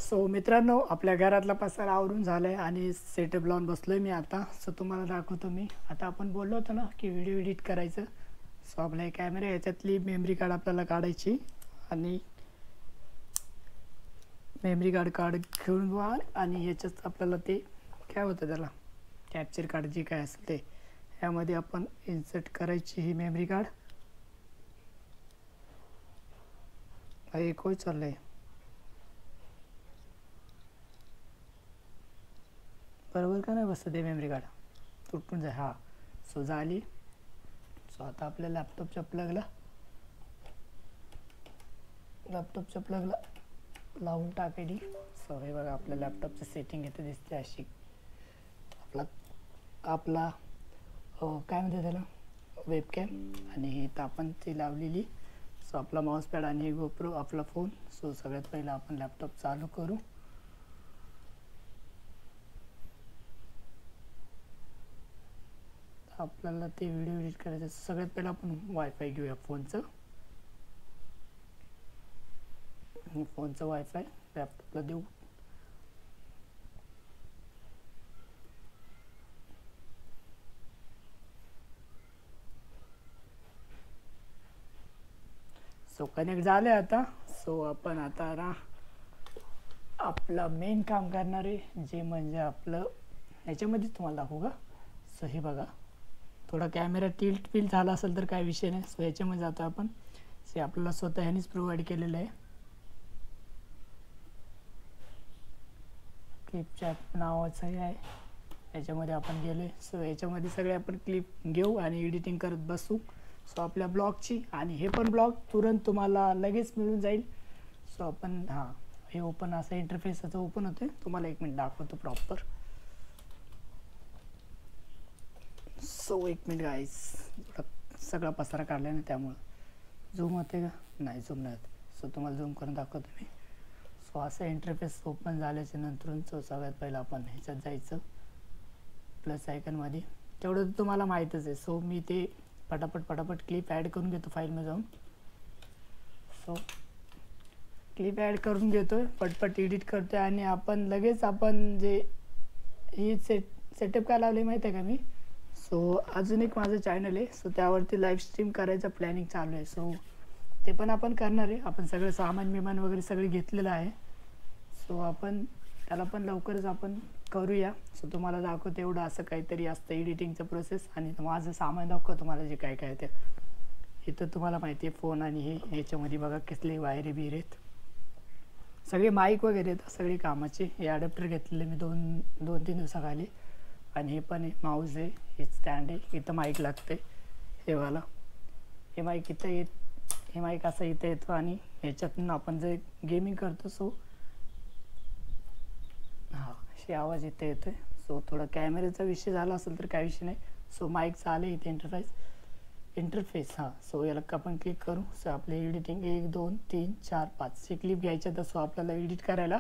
So मित्रांनो, आपल्या घरातला पसारा आवरून झालाय आणि सेटअप लावून बसलोय मी आता. सो तुम्हाला दाखवतो मी. आता आपण बोललो होतो ना की व्हिडिओ एडिट करायचं. सो आपला कॅमेरा याच्यातली मेमरी कार्ड आपल्याला काढायची आणि मेमरी कार्ड घेऊन वा आणि याच्यात आपल्याला ते काय होतं त्याला कॅप्चर कार्ड जे काय असेल ते यामध्ये आपण इन्सर्ट करायची ही मेमरी कार्ड. एक होय चाललंय बरोबर का नाही बसतं ते मेमरी कार्ड तुटून जाय. हां, सो झाली. सो आता आपल्या लॅपटॉपच्या प्लगला लावून टाकायची. सो हे बघा आपल्या लॅपटॉपचं सेटिंग इथे दिसते अशी. आपला काय म्हणते त्याला वेबकॅम आणि इथं आपण ती लावलेली. सो आपला माऊसपॅड आणि गोप्रो आपला फोन. सो सगळ्यात पहिला आपण लॅपटॉप चालू करू. आपल्याला ते व्हिडिओ एडिट करायचं. सगळ्यात पहिला आपण वायफाय घेऊया फोनचं वायफाय लॅपटॉपला देऊ. सो कनेक्ट झाले आता. सो आपण आता ना आपलं मेन काम करणार आहे जे म्हणजे आपलं ह्याच्यामध्ये तुम्हाला दाखवू का. सो हे बघा थोडा कॅमेरा टिल्ट फील झाला असेल तर काय विषय नाही. सो ह्याच्यामध्ये जातो आपण. हे आपल्याला स्वतः ह्यानेच प्रोव्हाइड केलेलं आहे. क्लिप चॅट नावाचं हे आहे. याच्यामध्ये आपण गेले. सो याच्यामध्ये सगळे आपण क्लिप घेऊ आणि एडिटिंग करत बसू. सो आपल्या ब्लॉगची आणि हे पण ब्लॉग तुरंत तुम्हाला लगेच मिळून जाईल. सो आपण हे ओपन असं इंटरफेस असं ओपन होते. तुम्हाला एक मिनिट दाखवतो प्रॉपर. सो एक मिनिट गाईस, सगळा पसारा काढला ना त्यामुळं झूम होते का नाही झूम नाही. सो तुम्हाला झूम करून दाखवतो मी. सो असं इंटरफेस ओपन झाल्याच्या नंतर सो सगळ्यात पहिलं आपण ह्याच्यात जायचं प्लस आयकनमध्ये. तेवढं तुम्हाला माहीतच आहे. सो मी ते पटापट क्लिप ॲड करून घेतो फाईलमध्ये जाऊन. सो क्लिप ॲड करून घेतो आहे, पटपट एडिट करतो आहे आणि आपण लगेच आपण जे ही सेटअप काय लावले माहीत आहे का मी. सो अजून एक माझं चॅनल आहे. सो त्यावरती लाईव्ह स्ट्रीम करायचं प्लॅनिंग चालू आहे. सो ते पण आपण करणार आहे. आपण सगळं सामान वगैरे सगळे घेतलेलं आहे. सो आपण त्याला पण लवकरच आपण करूया. सो तुम्हाला दाखवतो एवढं असं काहीतरी असतं एडिटिंगचं प्रोसेस. आणि माझं सामान दाखवतो तुम्हाला जे काय काय ते. इथं तुम्हाला माहिती आहे फोन आणि हे याच्यामध्ये बघा कसले वायरे बिर आहेत. सगळे माईक वगैरे आहेत सगळे कामाचे. हे अडॅप्टर घेतलेले मी दोन 3 दिवसाखाली. आणि हे पण आहे माऊस आहे, हे स्टँड आहे. इथं माईक लागते हे वाला. हे माईक इथं हे माईक असं इथं येतो आणि ह्याच्यातून आपण जे गेमिंग करतो सो हे आवाज इथे येतो आहे. सो थोडा कॅमेऱ्याचा विषय झाला असेल तर काही विषय नाही. सो माईकचं आलं इथे इंटरफेस. सो याला आपण क्लिक करू. सो आपले एडिटिंग 1 2 3 4 5 हे क्लिप घ्यायच्या तर सो आपल्याला एडिट करायला.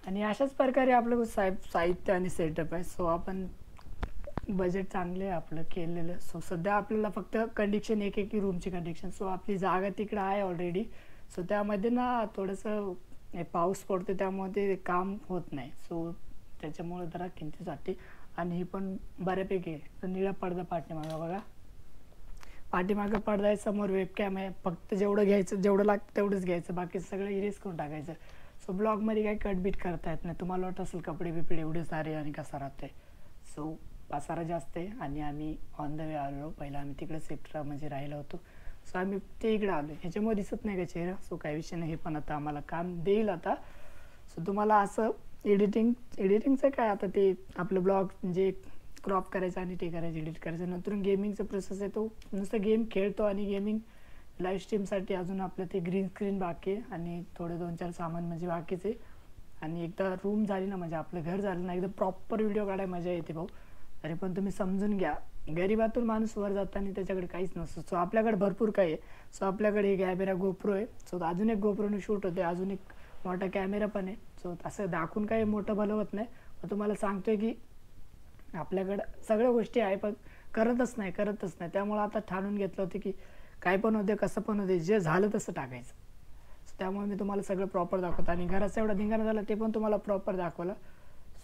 आणि अशाच प्रकारे आपलं साहित्य आणि सेटअप आहे. सो आपण बजेट चांगले आहे आपलं केलेलं. सो सध्या आपल्याला फक्त कंडिशन एक रूमची कंडिशन. सो आपली जागा तिकडं आहे ऑलरेडी. सो त्यामध्ये ना थोडंसं पाऊस पडतो त्यामुळे ते काम होत नाही. सो त्याच्यामुळे जरा किंमतीसाठी. आणि ही पण बऱ्यापैकी आहे. तर निळा पडदा पाठीमागं बघा. पाठीमागं पडदा आहे, समोर वेबकॅम आहे. फक्त जेवढं घ्यायचं जेवढं लागतं तेवढंच घ्यायचं, बाकी सगळं इरेज करून टाकायचं. सो ब्लॉगमध्ये काही कटबीट करता येत नाही. तुम्हाला वाटत असेल कपडे बिपडे एवढे सारे आणि कसा राहते. सो पसारा जास्त आहे आणि आम्ही ऑन द वे आलो. पहिला आम्ही तिकडे सेक्टर म्हणजे राहिलो होतो. सो आम्ही ते इकडे आलो. ह्याच्यामुळे दिसत नाही का चेहरा. सो काही विषय नाही. हे पण आता आम्हाला काम देईल आता. सो तुम्हाला असं एडिटिंगचं काय आता ते आपलं ब्लॉग जे क्रॉप करायचं आणि ते करायचं एडिट करायचं. नंतर गेमिंगचा प्रोसेस आहे तो नुसतं गेम खेळतो आणि गेमिंग लाईव्ह स्ट्रीमसाठी अजून आपलं ते ग्रीन स्क्रीन बाकी आहे आणि थोडे 2-4 सामान म्हणजे बाकीच आहे. आणि एकदा रूम झाली ना म्हणजे आपलं घर झालं ना एकदम प्रॉपर व्हिडिओ काढायला मजा येते भाऊ. तरी पण तुम्ही समजून घ्या, गरिबातून माणूस वर जाताना त्याच्याकडे काहीच नसतं. सो आपल्याकडे भरपूर काही आहे. सो आपल्याकडे कॅमेरा गोप्रो आहे. सो अजून एक गोप्रोने शूट होते. अजून एक मोठा कॅमेरा पण आहे. सो असं दाखवून काही मोठं भलं होत नाही. तुम्हाला सांगतोय की आपल्याकडं सगळ्या गोष्टी आहे पण करतच नाही. त्यामुळं आता ठाणून घेतलं होतं की काय पण होते कसं पण होते जे झालं तसं टाकायचं. त्यामुळे मी तुम्हाला सगळं प्रॉपर दाखवतो आणि घराचा एवढा धिंगाणा झाला ते पण तुम्हाला प्रॉपर दाखवलं.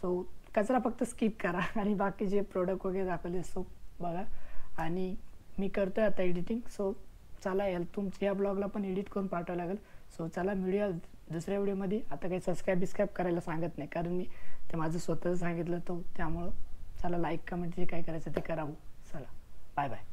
सो कचरा फक्त स्किप करा आणि बाकी जे प्रोडक्ट वगैरे दाखवले सो बघा. आणि मी करतोय आता एडिटिंग. सो चला तुमच्या या ब्लॉगला पण एडिट करून पाठवावं लागेल. सो चला मिळूया दुसऱ्या व्हिडिओमध्ये. आता काही सबस्क्राईब करायला सांगत नाही कारण मी ते माझं स्वतःच सांगितलं तो, त्यामुळं चला लाईक कमेंट जे काय करायचं ते करा. चला बाय बाय.